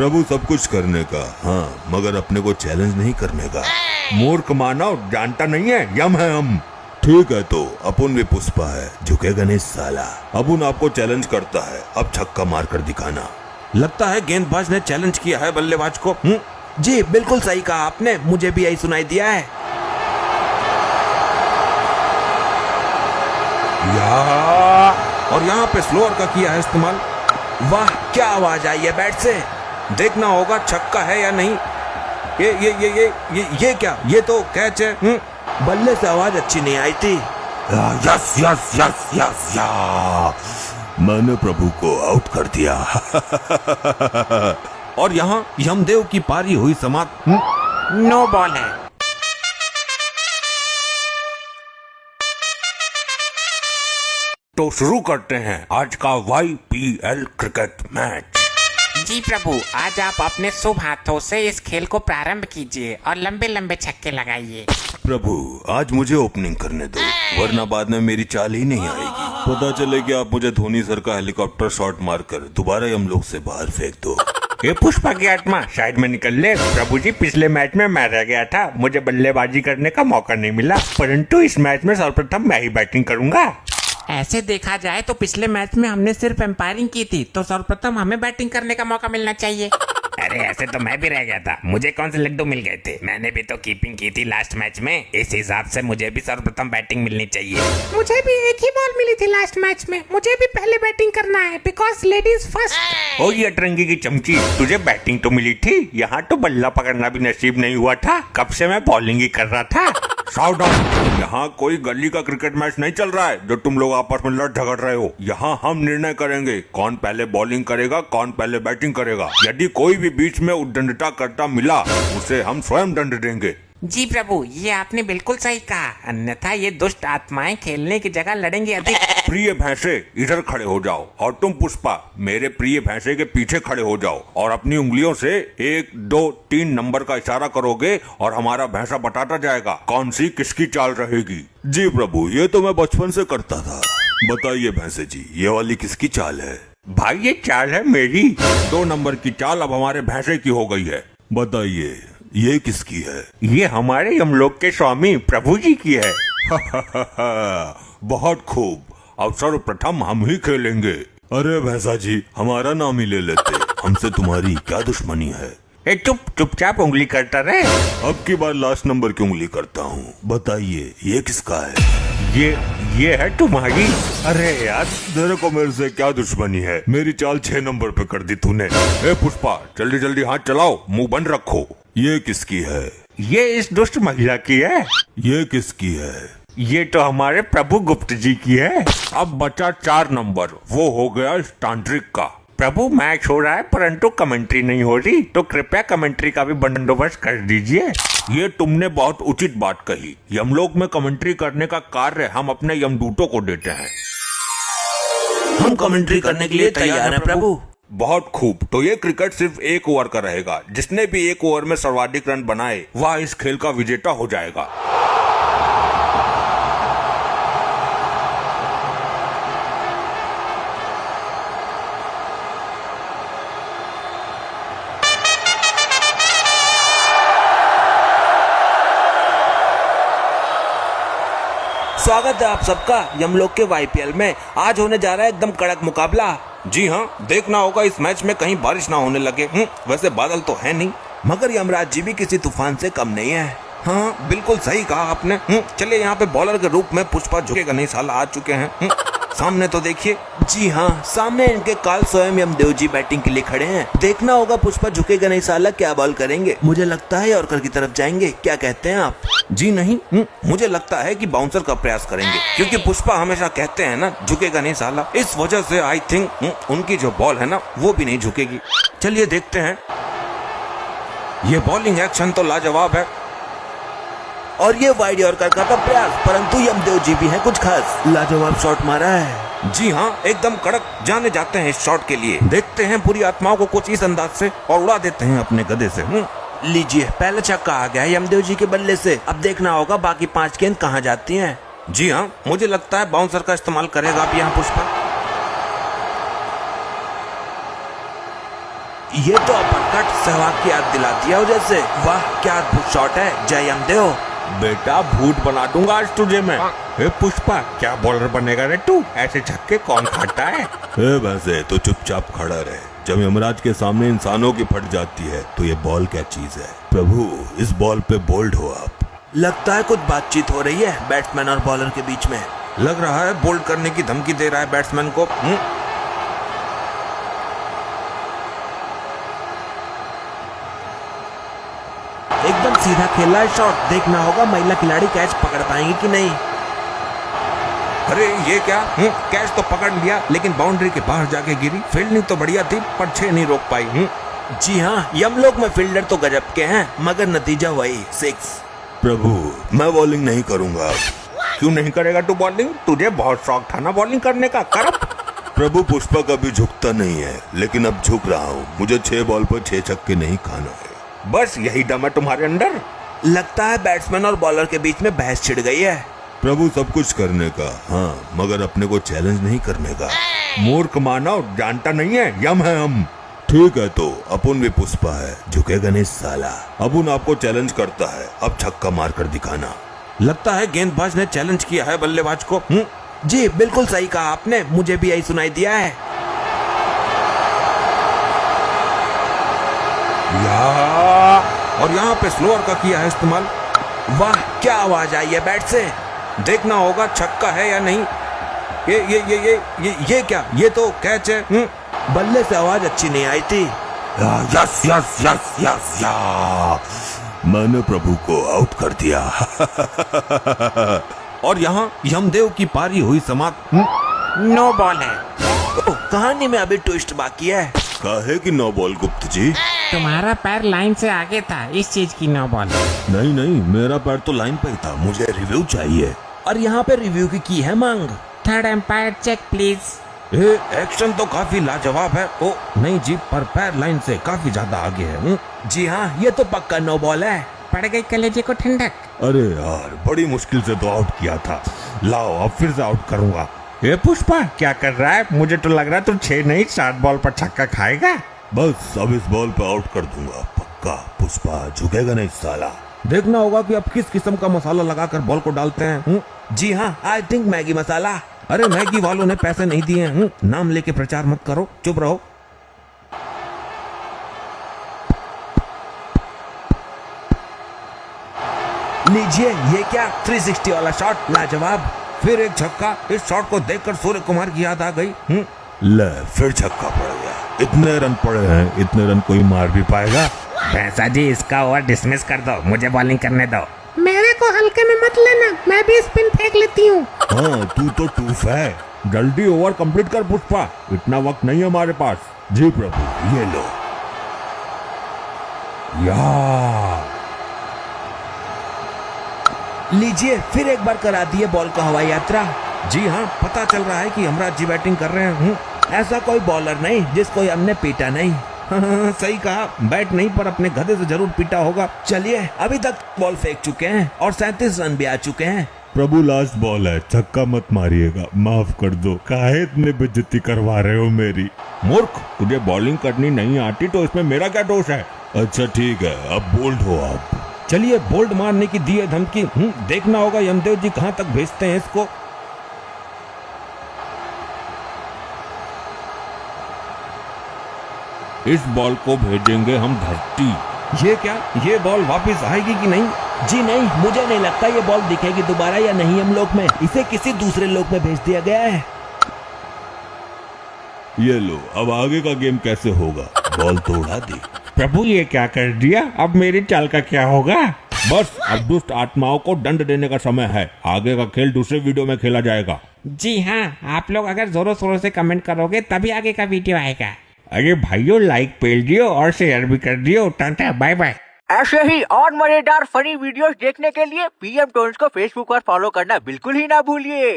प्रभु सब कुछ करने का, हाँ, मगर अपने को चैलेंज नहीं करने का। मूर्ख मानव, जानता नहीं है यम है हम। ठीक है तो अपुन भी पुष्पा है, झुकेगा नहीं साला। अपुन आपको चैलेंज करता है, अब छक्का मारकर दिखाना। लगता है गेंदबाज ने चैलेंज किया है बल्लेबाज को। जी बिल्कुल सही कहा आपने, मुझे भी यही सुनाई दिया है। और यहाँ पे स्लोअर का किया है इस्तेमाल। वाह क्या आवाज आई है बैट से। देखना होगा छक्का है या नहीं। ये क्या, ये तो कैच है। बल्ले से आवाज अच्छी नहीं आई थी। यस यस यस यस या, मैंने प्रभु को आउट कर दिया। और यहाँ यमदेव की पारी हुई समाप्त। नो बॉल है। तो शुरू करते हैं आज का YPL क्रिकेट मैच। जी प्रभु, आज आप अपने शुभ हाथों से इस खेल को प्रारंभ कीजिए और लंबे लंबे छक्के लगाइए। प्रभु आज मुझे ओपनिंग करने दो, वरना बाद में मेरी चाल ही नहीं आएगी। पता चले कि आप मुझे धोनी सर का हेलीकॉप्टर शॉट मारकर दोबारा यमलोक से बाहर फेंक दो। ये पुष्पा की आत्मा साइड में निकल ले। प्रभु जी, पिछले मैच में मैं रह गया था, मुझे बल्लेबाजी करने का मौका नहीं मिला, परंतु इस मैच में सर्वप्रथम मैं ही बैटिंग करूंगा। ऐसे देखा जाए तो पिछले मैच में हमने सिर्फ एम्पायरिंग की थी, तो सर्वप्रथम हमें बैटिंग करने का मौका मिलना चाहिए। अरे ऐसे तो मैं भी रह गया था, मुझे कौन से लड्डू मिल गए थे, मैंने भी तो कीपिंग की थी लास्ट मैच में, इस हिसाब से मुझे भी सर्वप्रथम बैटिंग मिलनी चाहिए। मुझे भी एक ही बॉल मिली थी लास्ट मैच में, मुझे भी पहले बैटिंग करना है, बिकॉज लेडीज फर्स्ट। ओ ये अटरंगी की चमची, तुझे बैटिंग तो मिली थी, यहाँ तो बल्ला पकड़ना भी नसीब नहीं हुआ था, कब से मैं बॉलिंग ही कर रहा था। सावधान, यहाँ कोई गली का क्रिकेट मैच नहीं चल रहा है जो तुम लोग आपस में लड़ झगड़ रहे हो। यहाँ हम निर्णय करेंगे कौन पहले बॉलिंग करेगा, कौन पहले बैटिंग करेगा। यदि कोई भी बीच में उद्दंडता करता मिला, उसे हम स्वयं दंड देंगे। जी प्रभु, ये आपने बिल्कुल सही कहा, अन्यथा ये दुष्ट आत्माएं खेलने की जगह लड़ेंगी अधिक। प्रिय भैंसे इधर खड़े हो जाओ, और तुम पुष्पा मेरे प्रिय भैंसे के पीछे खड़े हो जाओ, और अपनी उंगलियों से 1 2 3 नंबर का इशारा करोगे और हमारा भैंसा बताता जाएगा कौन सी किसकी चाल रहेगी। जी प्रभु, ये तो मैं बचपन से करता था। बताइए भैंसे जी, ये वाली किसकी चाल है? भाई ये चाल है मेरी। 2 नंबर की चाल अब हमारे भैंसे की हो गई है। बताइए ये किसकी है? ये हमारे यमलोक के स्वामी प्रभु जी की है। बहुत खूब, अब सर्वप्रथम हम ही खेलेंगे। अरे भैंसा जी, हमारा नाम ही ले लेते, हमसे तुम्हारी क्या दुश्मनी है? चुपचाप उंगली करता रहे। अब की बार लास्ट नंबर की उंगली करता हूँ। बताइए ये किसका है? ये है तुम्हारी। अरे यार, तेरे को मेरे से क्या दुश्मनी है? मेरी चाल 6 नंबर पे कर दी तूने। ए पुष्पा, जल्दी जल्दी हाथ चलाओ, मुंह बंद रखो। ये किसकी है? ये इस दुष्ट महिला की है। ये किसकी है? ये तो हमारे प्रभु गुप्त जी की है। अब बचा 4 नंबर, वो हो गया इस तांत्रिक का। प्रभु मैच हो रहा है परंतु कमेंट्री नहीं हो रही, तो कृपया कमेंट्री का भी बंदोबस्त कर दीजिए। ये तुमने बहुत उचित बात कही। यमलोक में कमेंट्री करने का कार्य हम अपने यमदूतों को देते हैं। हम कमेंट्री करने के लिए तैयार हैं प्रभु। बहुत खूब, तो ये क्रिकेट सिर्फ 1 ओवर का रहेगा। जिसने भी 1 ओवर में सर्वाधिक रन बनाए वह इस खेल का विजेता हो जाएगा। स्वागत है आप सबका यमलोक के YPL में। आज होने जा रहा है एकदम कड़क मुकाबला। जी हाँ, देखना होगा इस मैच में कहीं बारिश ना होने लगे। वैसे बादल तो है नहीं, मगर यमराज जी भी किसी तूफान से कम नहीं है। हाँ बिल्कुल सही कहा आपने। चलिए यहाँ पे बॉलर के रूप में पुष्पा झुकेगा नहीं साला आ चुके हैं। सामने तो देखिए। जी हाँ, सामने इनके काल स्वयं यमदेव जी बैटिंग के लिए खड़े हैं। देखना होगा पुष्पा झुकेगा नहीं साला क्या बॉल करेंगे। मुझे लगता है यॉर्कर की तरफ जाएंगे, क्या कहते हैं आप? जी नहीं, मुझे लगता है कि बाउंसर का प्रयास करेंगे, क्योंकि पुष्पा हमेशा कहते हैं ना झुकेगा नहीं साला। इस वजह से आई थिंक उनकी जो बॉल है ना वो भी नहीं झुकेगी। चलिए देखते हैं। ये बॉलिंग एक्शन तो लाजवाब है। और ये वाइड यॉर्कर का था प्रयास, परंतु यमदेव जी भी है कुछ खास। लाजवाब शॉट मारा है। जी हाँ, एकदम कड़क जाने जाते हैं इस शॉट के लिए। देखते हैं बुरी आत्माओं को कुछ इस अंदाज से और उड़ा देते हैं अपने गधे से। लीजिए, पहले छक्का आ गया यमदेव जी के बल्ले से। अब देखना होगा बाकी 5 गेंद कहाँ जाती हैं। जी हाँ, मुझे लगता है बाउंसर का इस्तेमाल करेगा अब यहाँ पुष्पा। ये तो अपरकट सहवाग की याद दिला दिया हो जैसे। वाह क्या अद्भुत शॉट है, जय यमदेव। बेटा भूत बना दूंगा आज तुझे मैं। हे पुष्पा, क्या बॉलर बनेगा रे तू? ऐसे छक्के कौन खाता है? वैसे तो चुपचाप खड़ा रहे। जब यमराज के सामने इंसानों की फट जाती है तो ये बॉल क्या चीज है। प्रभु इस बॉल पे बोल्ड हो आप। लगता है कुछ बातचीत हो रही है बैट्समैन और बॉलर के बीच में। लग रहा है बोल्ड करने की धमकी दे रहा है बैट्समैन को। एकदम सीधा खेला है शॉट। देखना होगा महिला खिलाड़ी कैच पकड़ पाएंगी कि नहीं। अरे ये क्या? कैच तो पकड़ लिया लेकिन बाउंड्री के बाहर जाके गिरी। फील्डिंग तो बढ़िया थी पर 6 नहीं रोक पाई। जी हाँ, यमलोक में फील्डर तो गजब के हैं मगर नतीजा वही 6। प्रभु मैं बॉलिंग नहीं करूंगा। क्यों नहीं करेगा तू बॉलिंग? तुझे बहुत शौक था ना बॉलिंग करने का, कर। प्रभु पुष्पा कभी झुकता नहीं है लेकिन अब झुक रहा हूँ। मुझे 6 बॉल पर 6 छक्के नहीं खाना है। बस यही दम है तुम्हारे अंदर। लगता है बैट्समैन और बॉलर के बीच में बहस छिड़ गई है। प्रभु सब कुछ करने का, हाँ मगर अपने को चैलेंज नहीं करने का। मूर्ख मानव, जानता नहीं है यम है हम। ठीक है तो अपुन भी पुष्पा है, झुकेगा नहीं साला। अपुन आपको चैलेंज करता है, अब छक्का मार कर दिखाना। लगता है गेंदबाज ने चैलेंज किया है बल्लेबाज को। जी बिल्कुल सही कहा आपने, मुझे भी यही सुनाई दिया है। और यहाँ पे स्लोअर का किया है इस्तेमाल। वाह क्या आवाज आई है बैट से। देखना होगा छक्का है या नहीं। ये क्या? ये तो कैच है। बल्ले से आवाज अच्छी नहीं आई थी। यस यस यस यस या मैंने प्रभु को आउट कर दिया। और यहाँ यमदेव की पारी हुई समाप्त। नो बॉल है। कहानी में अभी ट्विस्ट बाकी है। काहे की 9 बॉल गुप्त जी? तुम्हारा पैर लाइन से आगे था, इस चीज की नो बॉल। नहीं नहीं, मेरा पैर तो लाइन पे ही था। मुझे रिव्यू चाहिए। और यहाँ पे रिव्यू की है मांग। Third umpire check please. Action तो काफी लाजवाब है। ओ नहीं जी, पर पैर लाइन से काफी ज्यादा आगे है। जी हाँ, ये तो पक्का नो बॉल है। पड़ गई कलेजे को ठंडक। अरे यार बड़ी मुश्किल से तो आउट किया था। लाओ अब फिर से आउट करूंगा। ये पुष्पा क्या कर रहा है? मुझे तो लग रहा है तू 6 नहीं 7 बॉल पर छक्का खाएगा। बस अब इस बॉल पे आउट कर दूंगा पक्का। पुष्पा झुकेगा नहीं साला। देखना होगा कि अब किस किस्म का मसाला लगाकर बॉल को डालते हैं। जी हाँ, आई थिंक मैगी मसाला। अरे मैगी वालों ने पैसे नहीं दिए हैं। नाम लेके प्रचार मत करो, चुप रहो। लीजिए, ये क्या 360 वाला शॉट, लाजवाब। फिर एक छक्का। इस शॉट को देखकर सूर्य कुमार की याद आ गई। ले फिर छक्का पड़ गया। इतने रन पड़े हैं, इतने रन कोई मार भी पाएगा? भैंसा जी इसका ओवर डिसमिस कर दो, मुझे बॉलिंग करने दो। मेरे को हल्के में मत लेना, मैं भी स्पिन फेंक लेती हूँ। हाँ तू तो टूफ है। जल्दी ओवर कंप्लीट कर पुष्पा, इतना वक्त नहीं है हमारे पास। जी प्रभु ये लो। यार लीजिए, फिर एक बार करा दिए बॉल का हवाई यात्रा। जी हाँ, पता चल रहा है कि यमराज जी बैटिंग कर रहे हैं। ऐसा कोई बॉलर नहीं जिसको हमने पीटा नहीं। सही कहा, बैट नहीं पर अपने गधे से जरूर पीटा होगा। चलिए, अभी तक बॉल फेंक चुके हैं और 37 रन भी आ चुके हैं। प्रभु लास्ट बॉल है, छक्का मत मारिएगा, माफ कर दो। काहे इतने बेइज्जती करवा रहे हो मेरी? मूर्ख, तुझे बॉलिंग करनी नहीं आती तो इसमें मेरा क्या दोष है? अच्छा ठीक है, अब बोल्ड हो आप। चलिए, बोल्ड मारने की दी है धमकी। देखना होगा यमदेव जी कहाँ तक भेजते हैं इसको। इस बॉल को भेजेंगे हम धरती। ये क्या? ये बॉल वापस आएगी कि नहीं? जी नहीं, मुझे नहीं लगता ये बॉल दिखेगी दोबारा या नहीं। हम लोग में इसे किसी दूसरे लोक में भेज दिया गया है। ये लो, अब आगे का गेम कैसे होगा? बॉल तो उड़ा दी। प्रभु ये क्या कर दिया? अब मेरी चाल का क्या होगा? बस अब दुष्ट आत्माओं को दंड देने का समय है। आगे का खेल दूसरे वीडियो में खेला जाएगा। जी हाँ, आप लोग अगर जोरों शोरों से कमेंट करोगे तभी आगे का वीडियो आएगा। अरे भाइयों, लाइक पेल दियो और शेयर भी कर दियो। Tata bye bye. ऐसे ही और मजेदार फनी वीडियोस देखने के लिए पीएम टोन्स को फेसबुक पर फॉलो करना बिल्कुल ही ना भूलिए।